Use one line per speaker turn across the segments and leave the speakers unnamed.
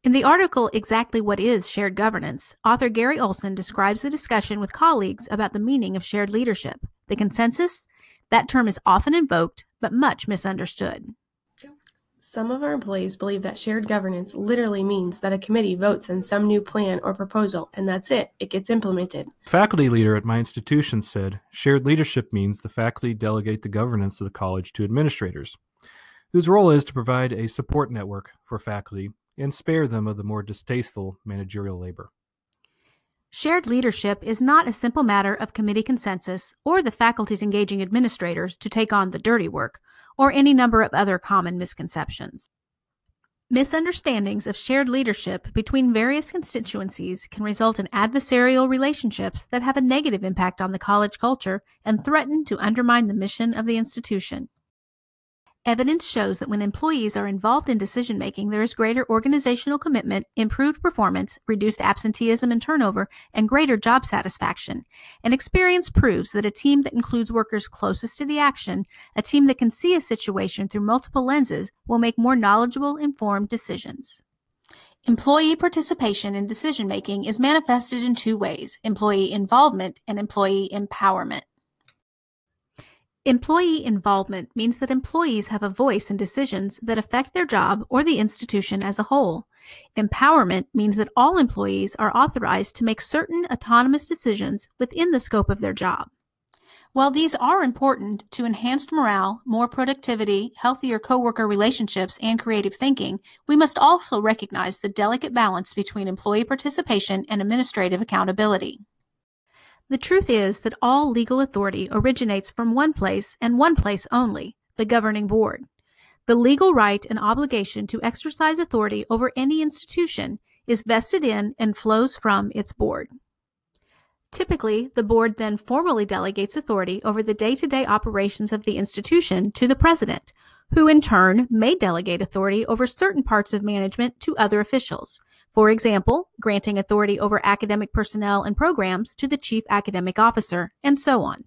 In the article, Exactly What is Shared Governance, author Gary Olson describes the discussion with colleagues about the meaning of shared leadership. The consensus? That term is often invoked, but much misunderstood.
Some of our employees believe that shared governance literally means that a committee votes on some new plan or proposal, and that's it. It gets implemented.
A faculty leader at my institution said, shared leadership means the faculty delegate the governance of the college to administrators, whose role is to provide a support network for faculty and spare them of the more distasteful managerial labor.
Shared leadership is not a simple matter of committee consensus or the faculty's engaging administrators to take on the dirty work, or any number of other common misconceptions. Misunderstandings of shared leadership between various constituencies can result in adversarial relationships that have a negative impact on the college culture and threaten to undermine the mission of the institution. Evidence shows that when employees are involved in decision-making, there is greater organizational commitment, improved performance, reduced absenteeism and turnover, and greater job satisfaction. And experience proves that a team that includes workers closest to the action, a team that can see a situation through multiple lenses, will make more knowledgeable, informed decisions. Employee participation in decision-making is manifested in two ways: employee involvement and employee empowerment. Employee involvement means that employees have a voice in decisions that affect their job or the institution as a whole. Empowerment means that all employees are authorized to make certain autonomous decisions within the scope of their job. While these are important to enhanced morale, more productivity, healthier coworker relationships, and creative thinking, we must also recognize the delicate balance between employee participation and administrative accountability. The truth is that all legal authority originates from one place and one place only, the governing board. The legal right and obligation to exercise authority over any institution is vested in and flows from its board. Typically, the board then formally delegates authority over the day-to-day operations of the institution to the president, who in turn may delegate authority over certain parts of management to other officials. For example, granting authority over academic personnel and programs to the chief academic officer, and so on.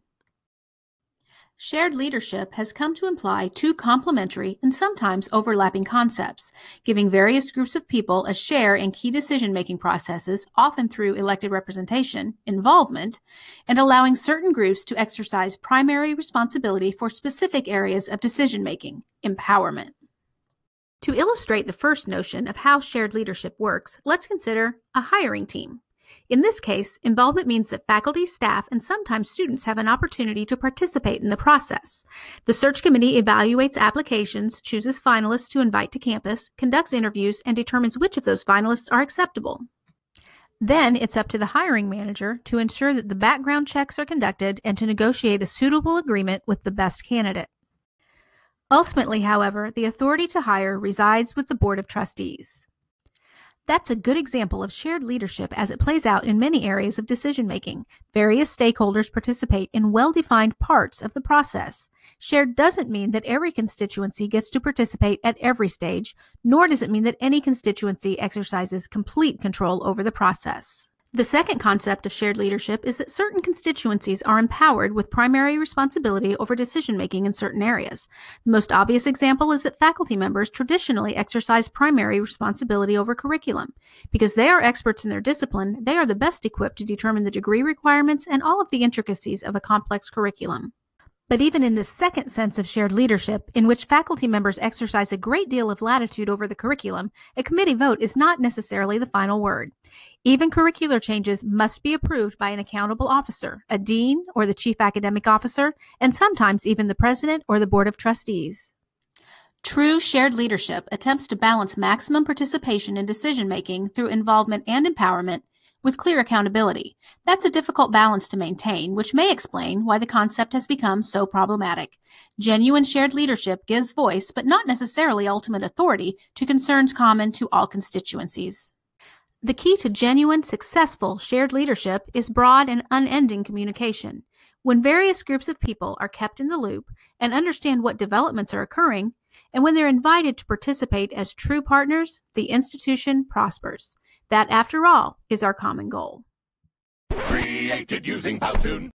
Shared leadership has come to imply two complementary and sometimes overlapping concepts, giving various groups of people a share in key decision-making processes, often through elected representation, involvement, and allowing certain groups to exercise primary responsibility for specific areas of decision-making, empowerment. To illustrate the first notion of how shared leadership works, let's consider a hiring team. In this case, involvement means that faculty, staff, and sometimes students have an opportunity to participate in the process. The search committee evaluates applications, chooses finalists to invite to campus, conducts interviews, and determines which of those finalists are acceptable. Then it's up to the hiring manager to ensure that the background checks are conducted and to negotiate a suitable agreement with the best candidate. Ultimately, however, the authority to hire resides with the Board of Trustees. That's a good example of shared leadership as it plays out in many areas of decision-making. Various stakeholders participate in well-defined parts of the process. Shared doesn't mean that every constituency gets to participate at every stage, nor does it mean that any constituency exercises complete control over the process. The second concept of shared leadership is that certain constituencies are empowered with primary responsibility over decision-making in certain areas. The most obvious example is that faculty members traditionally exercise primary responsibility over curriculum. Because they are experts in their discipline, they are the best equipped to determine the degree requirements and all of the intricacies of a complex curriculum. But even in this second sense of shared leadership, in which faculty members exercise a great deal of latitude over the curriculum, a committee vote is not necessarily the final word. Even curricular changes must be approved by an accountable officer, a dean or the chief academic officer, and sometimes even the president or the board of trustees. True shared leadership attempts to balance maximum participation in decision-making through involvement and empowerment with clear accountability. That's a difficult balance to maintain, which may explain why the concept has become so problematic. Genuine shared leadership gives voice, but not necessarily ultimate authority, to concerns common to all constituencies. The key to genuine, successful shared leadership is broad and unending communication. When various groups of people are kept in the loop and understand what developments are occurring, and when they're invited to participate as true partners, the institution prospers. That, after all, is our common goal.
Created using Powtoon.